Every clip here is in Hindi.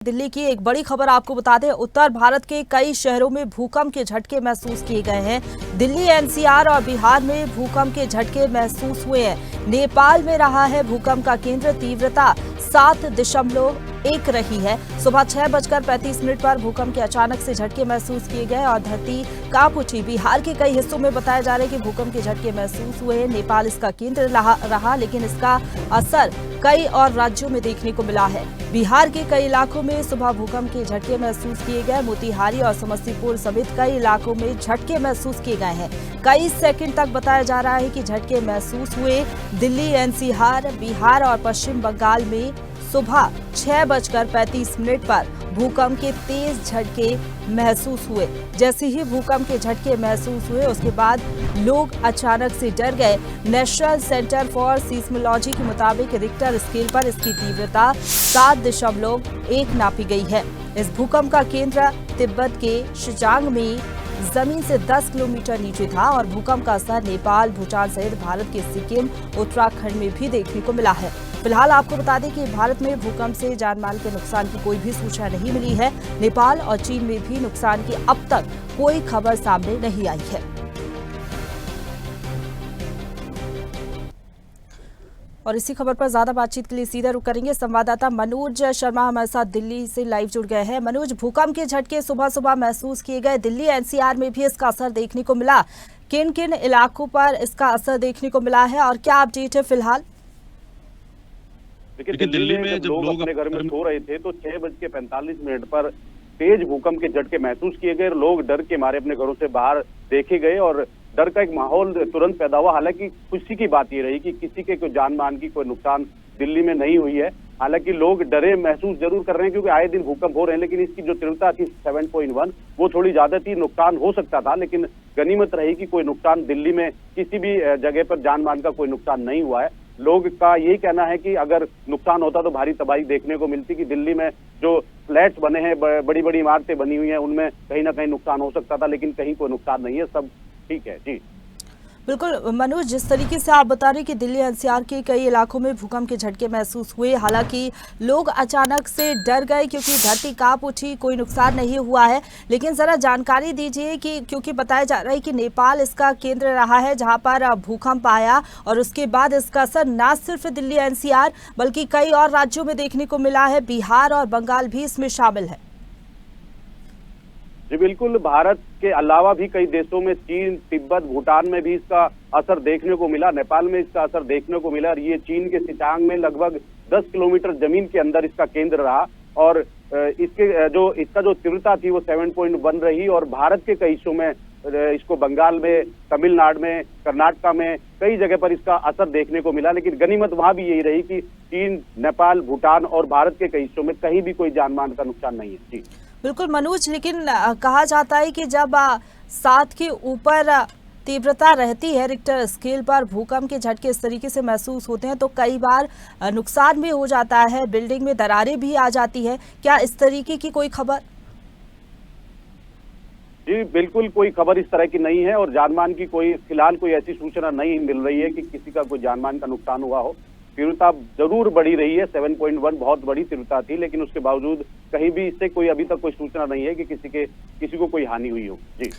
दिल्ली की एक बड़ी खबर आपको बता दें, उत्तर भारत के कई शहरों में भूकंप के झटके महसूस किए गए हैं। दिल्ली, एनसीआर और बिहार में भूकंप के झटके महसूस हुए हैं। नेपाल में रहा है भूकंप का केंद्र, तीव्रता 7.1 रही है। सुबह 6:35 पर भूकंप के अचानक से झटके महसूस किए गए और धरती कांप उठी। बिहार के कई हिस्सों में बताया जा रहा है कि भूकंप के झटके महसूस हुए हैं। नेपाल इसका केंद्र रहा, लेकिन इसका असर कई और राज्यों में देखने को मिला है। बिहार के कई इलाकों में सुबह भूकंप के झटके महसूस किए गए। मोतिहारी और समस्तीपुर समेत कई इलाकों में झटके महसूस किए गए हैं। कई सेकंड तक बताया जा रहा है कि झटके महसूस हुए। दिल्ली, एनसीआर, बिहार और पश्चिम बंगाल में सुबह 6:35 पर भूकंप के तेज झटके महसूस हुए। जैसे ही भूकंप के झटके महसूस हुए उसके बाद लोग अचानक से डर गए। नेशनल सेंटर फॉर सीस्मोलॉजी के मुताबिक रिक्टर स्केल पर इसकी तीव्रता 7.1 नापी गई है। इस भूकंप का केंद्र तिब्बत के शिजांग में जमीन से 10 किलोमीटर नीचे था और भूकंप का असर नेपाल, भूटान सहित भारत के सिक्किम, उत्तराखंड में भी देखने को मिला है। फिलहाल आपको बता दें कि भारत में भूकंप से जानमाल के नुकसान की कोई भी सूचना नहीं मिली है। नेपाल और चीन में भी नुकसान की अब तक कोई खबर सामने नहीं आई है। और इसी खबर पर ज्यादा बातचीत के लिए सीधा रुख करेंगे। संवाददाता मनोज शर्मा हमारे साथ दिल्ली से लाइव जुड़ गए हैं। मनोज, भूकंप के झटके सुबह सुबह महसूस किए गए। दिल्ली, एनसीआर में भी इसका असर देखने को मिला। किन किन इलाकों पर इसका असर देखने को मिला है और क्या अपडेट है फिलहाल? देखिए, दिल्ली में जब लोग अपने घर में सो रहे थे तो 6:45 पर तेज भूकंप के झटके महसूस किए गए। लोग डर के मारे अपने घरों से बाहर देखे गए और डर का एक माहौल तुरंत पैदा हुआ। हालांकि खुशी की बात ये रही कि किसी के कोई जान मान की कोई नुकसान दिल्ली में नहीं हुई है। हालांकि लोग डरे महसूस जरूर कर रहे हैं क्योंकि आए दिन भूकंप हो रहे हैं, लेकिन इसकी जो तीव्रता थी 7.1 वो थोड़ी ज्यादा थी। नुकसान हो सकता था, लेकिन गनीमत रही कि कोई नुकसान दिल्ली में किसी भी जगह पर जान मान का कोई नुकसान नहीं हुआ है। लोग का यही कहना है कि अगर नुकसान होता तो भारी तबाही देखने को मिलती कि दिल्ली में जो फ्लैट्स बने हैं, बड़ी बड़ी इमारतें बनी हुई हैं, उनमें कहीं ना कहीं नुकसान हो सकता था, लेकिन कहीं कोई नुकसान नहीं है, सब ठीक है। जी बिल्कुल मनोज, जिस तरीके से आप बता रहे हैं कि दिल्ली एनसीआर के कई इलाकों में भूकंप के झटके महसूस हुए, हालांकि लोग अचानक से डर गए क्योंकि धरती कांप उठी, कोई नुकसान नहीं हुआ है। लेकिन जरा जानकारी दीजिए कि क्योंकि बताया जा रहा है कि नेपाल इसका केंद्र रहा है जहां पर भूकंप आया और उसके बाद इसका असर न सिर्फ दिल्ली एनसीआर बल्कि कई और राज्यों में देखने को मिला है। बिहार और बंगाल भी इसमें शामिल है। जी बिल्कुल, भारत के अलावा भी कई देशों में, चीन, तिब्बत, भूटान में भी इसका असर देखने को मिला। नेपाल में इसका असर देखने को मिला और ये चीन के सिचांग में लगभग 10 किलोमीटर जमीन के अंदर इसका केंद्र रहा और इसका जो तीव्रता थी वो 7.1 रही। और भारत के कई हिस्सों में, इसको बंगाल में, तमिलनाडु में, कर्नाटका में कई जगह पर इसका असर देखने को मिला। लेकिन गनीमत वहां भी यही रही कि चीन, नेपाल, भूटान और भारत के कई हिस्सों में कहीं भी कोई जानमाल का नुकसान नहीं है। जी बिल्कुल मनोज, लेकिन कहा जाता है कि जब 7 के ऊपर तीव्रता रहती है रिक्टर स्केल पर, भूकंप के झटके इस तरीके से महसूस होते हैं तो कई बार नुकसान भी हो जाता है, बिल्डिंग में दरारें भी आ जाती है। क्या इस तरीके की कोई खबर? जी बिल्कुल, कोई खबर इस तरह की नहीं है और जानमान की कोई फिलहाल कोई ऐसी सूचना नहीं मिल रही है कि किसी का कोई जानमान का नुकसान हुआ हो। तीव्रता जरूर बढ़ी रही है, 7.1 बहुत बड़ी तीव्रता थी, लेकिन उसके बावजूद कहीं भी इससे कोई अभी तक कोई सूचना नहीं है कि किसी को कोई हानि हुई हो। जी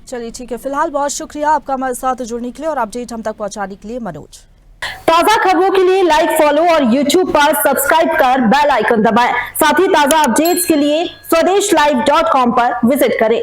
चलिए ठीक है, फिलहाल बहुत शुक्रिया आपका हमारे साथ जुड़ने के लिए और अपडेट हम तक पहुंचाने के लिए मनोज। ताजा खबरों के लिए लाइक, फॉलो और YouTube पर सब्सक्राइब कर बेल आइकन दबाएं। साथ ही ताजा अपडेट्स के लिए swedeshlive.com पर विजिट करें।